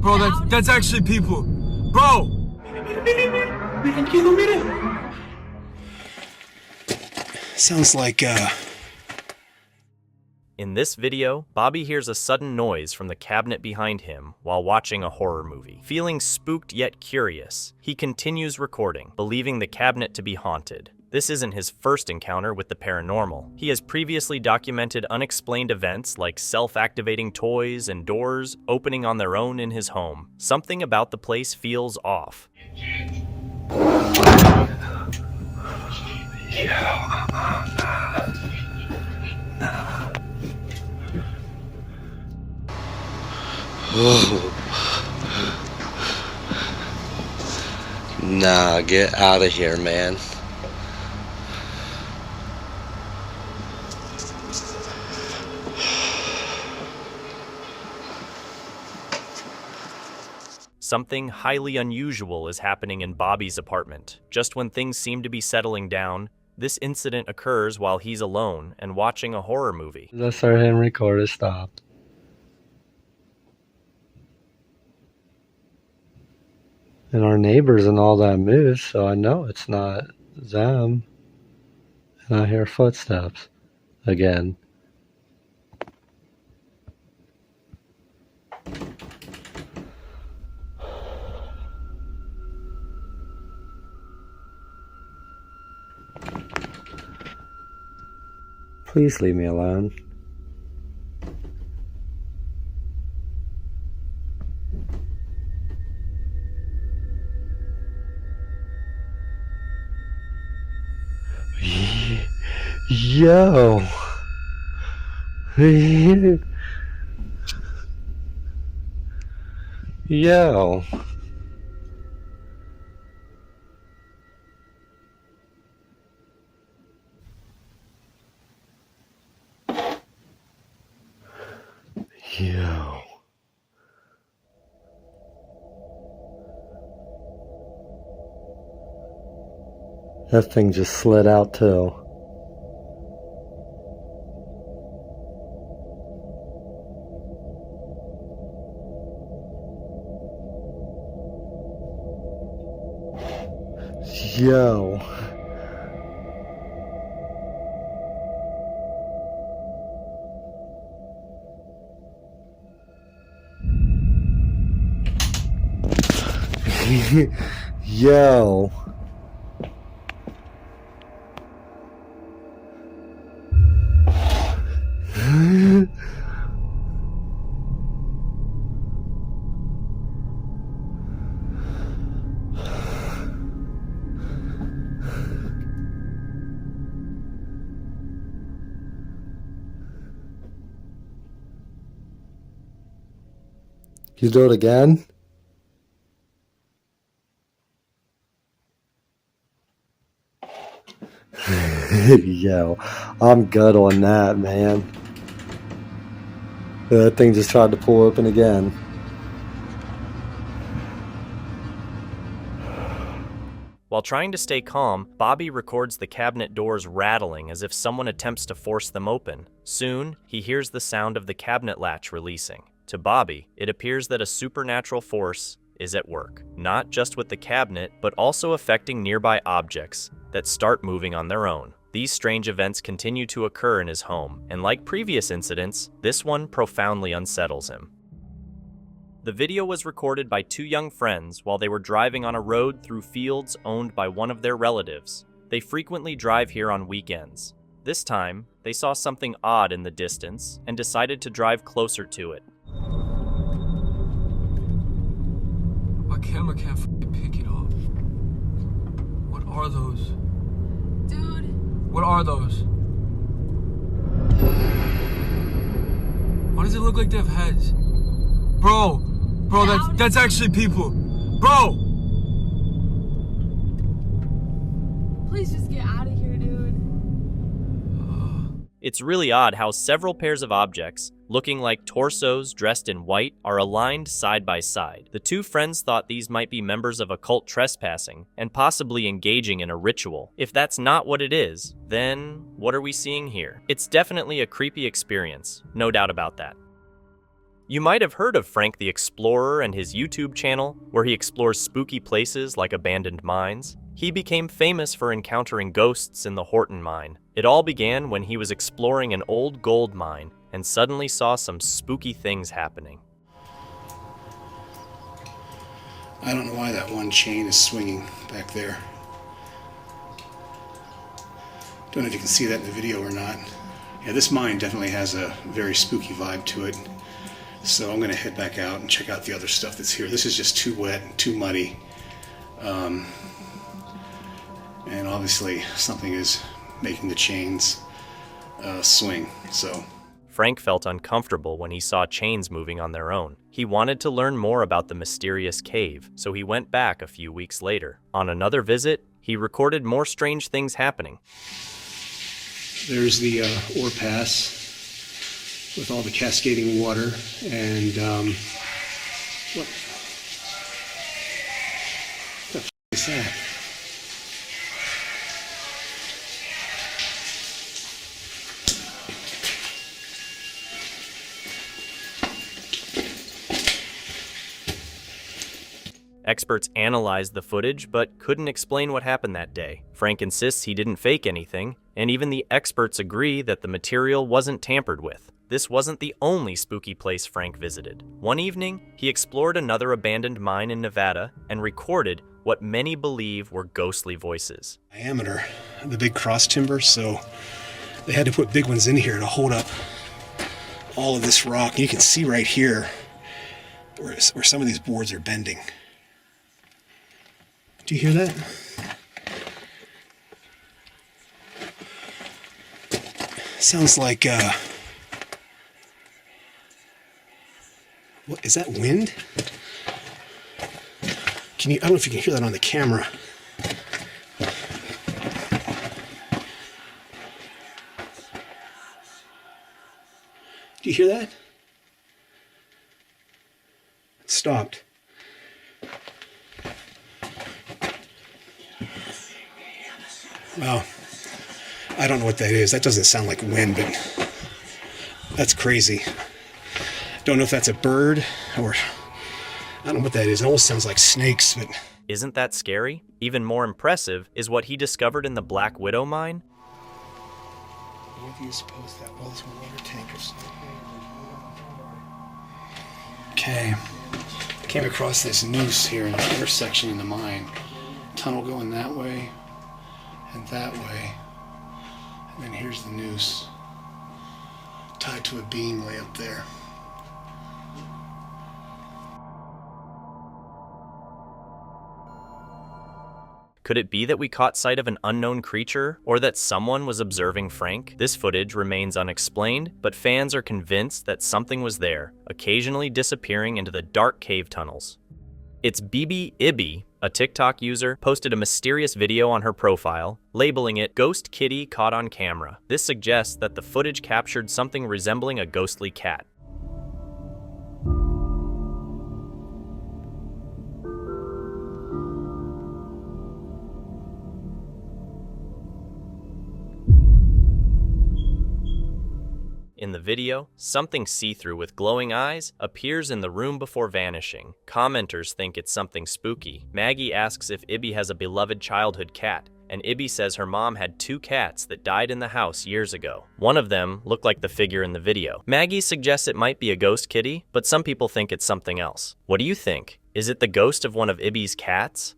Bro, that's actually people. Bro! Sounds like, In this video, Bobby hears a sudden noise from the cabinet behind him while watching a horror movie. Feeling spooked yet curious, he continues recording, believing the cabinet to be haunted. This isn't his first encounter with the paranormal. He has previously documented unexplained events like self-activating toys and doors opening on their own in his home. Something about the place feels off. Nah, get out of here, man. Something highly unusual is happening in Bobby's apartment. Just when things seem to be settling down, this incident occurs while he's alone and watching a horror movie. That's our hand recorder stopped. And our neighbors and all that moved, so I know it's not them. And I hear footsteps again. Please leave me alone. Yo. Yo. Yo. That thing just slid out too. Yo. Yo. You do it again? Yo, I'm good on that, man. That thing just tried to pull open again. While trying to stay calm, Bobby records the cabinet doors rattling as if someone attempts to force them open. Soon, he hears the sound of the cabinet latch releasing. To Bobby, it appears that a supernatural force is at work, not just with the cabinet, but also affecting nearby objects that start moving on their own. These strange events continue to occur in his home, and like previous incidents, this one profoundly unsettles him. The video was recorded by two young friends while they were driving on a road through fields owned by one of their relatives. They frequently drive here on weekends. This time, they saw something odd in the distance and decided to drive closer to it. My camera can't f***ing pick it up. What are those? Dude. What are those? Why does it look like they have heads? Bro, that's actually people. Bro! Please just get out of here, dude. It's really odd how several pairs of objects, looking like torsos dressed in white, are aligned side by side. The two friends thought these might be members of a cult trespassing and possibly engaging in a ritual. If that's not what it is, then what are we seeing here? It's definitely a creepy experience, no doubt about that. You might have heard of Frank the Explorer and his YouTube channel, where he explores spooky places like abandoned mines. He became famous for encountering ghosts in the Horton mine. It all began when he was exploring an old gold mine and suddenly saw some spooky things happening. I don't know why that one chain is swinging back there. Don't know if you can see that in the video or not. Yeah, this mine definitely has a very spooky vibe to it. So I'm going to head back out and check out the other stuff that's here. This is just too wet and too muddy. And obviously something is making the chains swing. So Frank felt uncomfortable when he saw chains moving on their own. He wanted to learn more about the mysterious cave, so he went back a few weeks later. On another visit, he recorded more strange things happening. there's the ore pass with all the cascading water, and what the f is that? Experts analyzed the footage but couldn't explain what happened that day. Frank insists he didn't fake anything, and even the experts agree that the material wasn't tampered with. This wasn't the only spooky place Frank visited. One evening, he explored another abandoned mine in Nevada and recorded what many believe were ghostly voices. Diameter, the big cross timber, so they had to put big ones in here to hold up all of this rock. You can see right here where some of these boards are bending. Do you hear that? Sounds like, what, is that wind? I don't know if you can hear that on the camera. Do you hear that? It stopped. Well, I don't know what that is. That doesn't sound like wind, but that's crazy. Don't know if that's a bird or I don't know what that is. It almost sounds like snakes, but... Isn't that scary? Even more impressive is what he discovered in the Black Widow mine. What do you suppose that was? Water tank or something? Okay. I came across this noose here in the first section in the mine. Tunnel going that way and that way. And then here's the noose tied to a beam way up there. Could it be that we caught sight of an unknown creature, or that someone was observing Frank? This footage remains unexplained, but fans are convinced that something was there, occasionally disappearing into the dark cave tunnels. It's BB Ibby, a TikTok user, posted a mysterious video on her profile, labeling it "Ghost Kitty Caught on Camera." This suggests that the footage captured something resembling a ghostly cat. In the video, something see-through with glowing eyes appears in the room before vanishing. Commenters think it's something spooky. Maggie asks if Ibby has a beloved childhood cat, and Ibby says her mom had 2 cats that died in the house years ago. One of them looked like the figure in the video. Maggie suggests it might be a ghost kitty, but some people think it's something else. What do you think? Is it the ghost of one of Ibby's cats?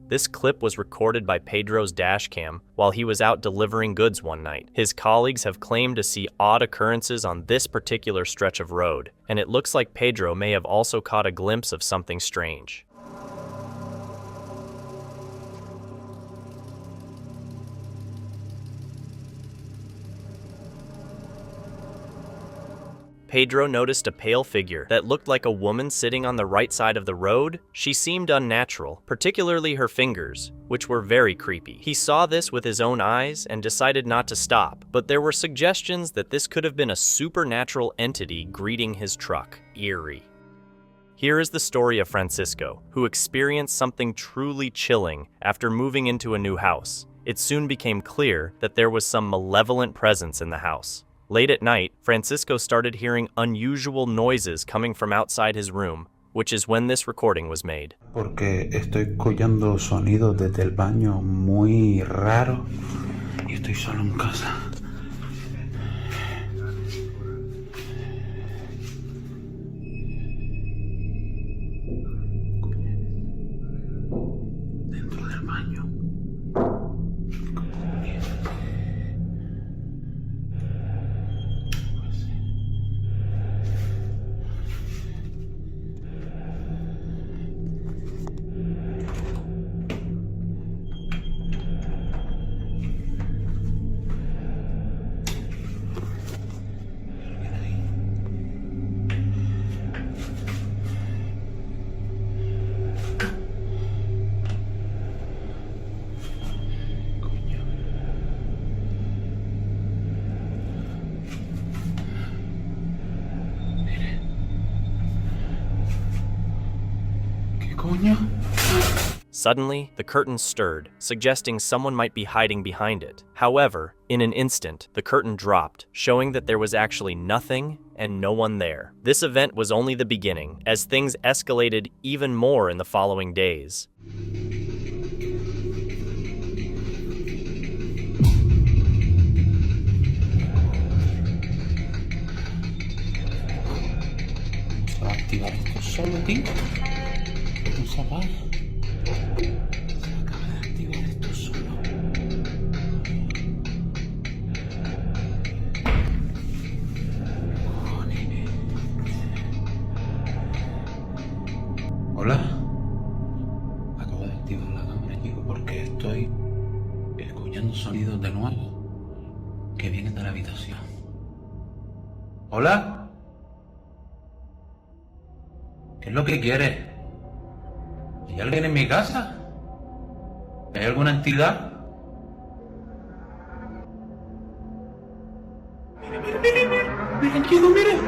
This clip was recorded by Pedro's dashcam while he was out delivering goods one night. His colleagues have claimed to see odd occurrences on this particular stretch of road, and it looks like Pedro may have also caught a glimpse of something strange. Pedro noticed a pale figure that looked like a woman sitting on the right side of the road. She seemed unnatural, particularly her fingers, which were very creepy. He saw this with his own eyes and decided not to stop, but there were suggestions that this could have been a supernatural entity greeting his truck, Eerie. Here is the story of Francisco, who experienced something truly chilling after moving into a new house. It soon became clear that there was some malevolent presence in the house. Late at night, Francisco started hearing unusual noises coming from outside his room, which is when this recording was made. Porque estoy escuchando sonidos desde el baño muy raros y estoy solo en casa. Dentro del baño. Suddenly, the curtain stirred, suggesting someone might be hiding behind it. However, in an instant, the curtain dropped, showing that there was actually nothing and no one there. This event was only the beginning, as things escalated even more in the following days. Se va a activar esto solo, tío. No se apaga. Se acaba de activar esto solo. Cojones. Hola. Acabo de activar la cámara, chico, porque estoy escuchando sonidos de nuevo que vienen de la habitación. Hola. ¿Qué es lo que quieres? ¿Hay alguien en mi casa? ¿Hay alguna entidad? Miren, chico, miren.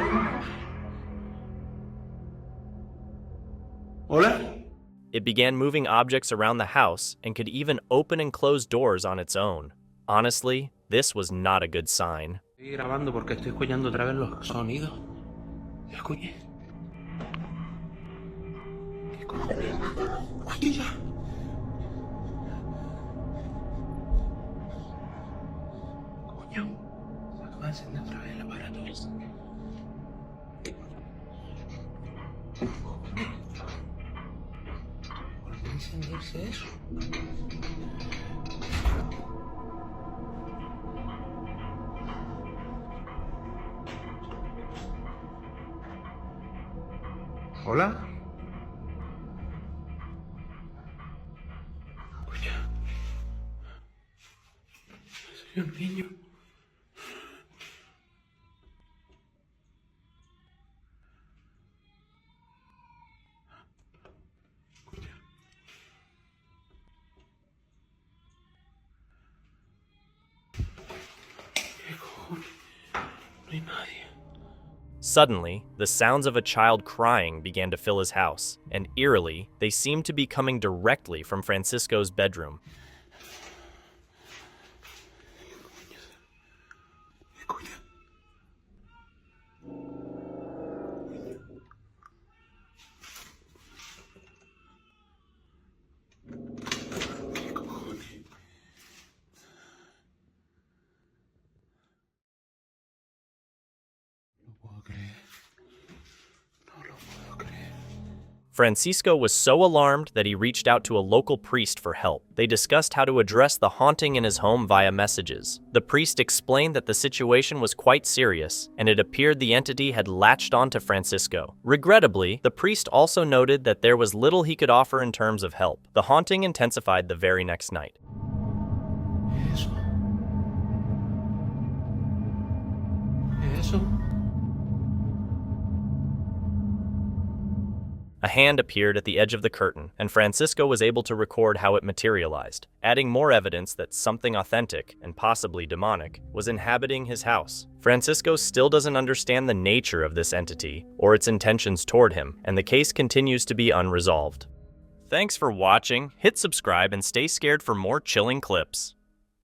Hola. It began moving objects around the house and could even open and close doors on its own. Honestly, this was not a good sign. Estoy grabando porque estoy escuchando otra vez los sonidos. Escuche. ¿Qué cojones? ¡Oye ya! Coño, se acaba de encender otra vez el aparato. ¿Volvió a encenderse eso? ¿Hola? Soy un niño. ¿Qué cojones? No hay nadie. Suddenly, the sounds of a child crying began to fill his house, and eerily, they seemed to be coming directly from Francisco's bedroom. Francisco was so alarmed that he reached out to a local priest for help. They discussed how to address the haunting in his home via messages. The priest explained that the situation was quite serious, and it appeared the entity had latched onto Francisco. Regrettably, the priest also noted that there was little he could offer in terms of help. The haunting intensified the very next night. Eso. Eso. A hand appeared at the edge of the curtain, and Francisco was able to record how it materialized, adding more evidence that something authentic, and possibly demonic, was inhabiting his house. Francisco still doesn't understand the nature of this entity, or its intentions toward him, and the case continues to be unresolved. Thanks for watching, hit subscribe, and stay scared for more chilling clips.